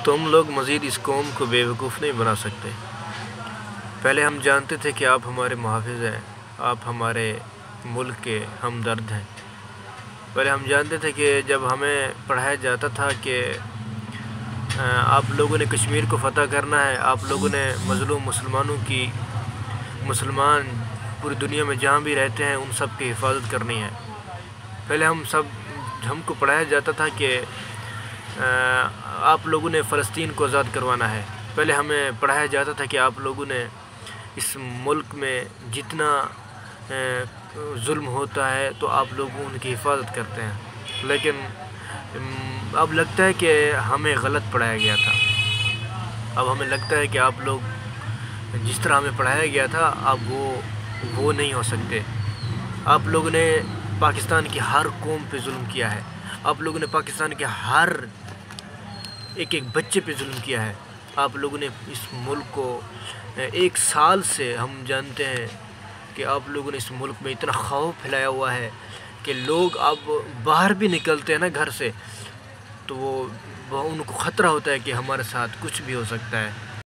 تم لوگ مزید اس قوم کو بیوقوف نہیں بنا سکتے۔ پہلے ہم جانتے تھے کہ آپ ہمارے محافظ ہیں، آپ ہمارے ملک کے ہمدرد ہیں۔ پہلے ہم جانتے تھے کہ جب ہمیں پڑھایا جاتا تھا کہ آپ لوگوں نے کشمیر کو فتح کرنا ہے، آپ لوگوں نے مظلوم مسلمانوں کی، مسلمان پوری دنیا میں جہاں بھی رہتے ہیں ان سب کی حفاظت کرنی ہے۔ پہلے ہم کو پڑھایا جاتا تھا کہ آپ لوگوں نے فلسطین کو آزاد کروانا ہے۔ پہلے ہمیں پڑھایا جاتا تھا کہ آپ لوگوں نے اس ملک میں جتنا ظلم ہوتا ہے تو آپ لوگ ان کی حفاظت کرتے ہیں، لیکن اب لگتا ہے کہ ہمیں غلط پڑھایا گیا تھا۔ اب ہمیں لگتا ہے کہ آپ لوگ جس طرح ہمیں پڑھایا گیا تھا اب وہ نہیں ہو سکتے۔ آپ لوگوں نے پاکستان کی ہر قوم پہ ظلم کیا ہے، آپ لوگوں نے پاکستان کے ہر ایک بچے پہ ظلم کیا ہے۔ آپ لوگوں نے اس ملک کو 1 سال سے ہم جانتے ہیں کہ آپ لوگوں نے اس ملک میں اتنا خوف پھیلایا ہوا ہے کہ لوگ اب باہر بھی نکلتے ہیں نا گھر سے تو وہ ان کو خطرہ ہوتا ہے کہ ہمارے ساتھ کچھ بھی ہو سکتا ہے۔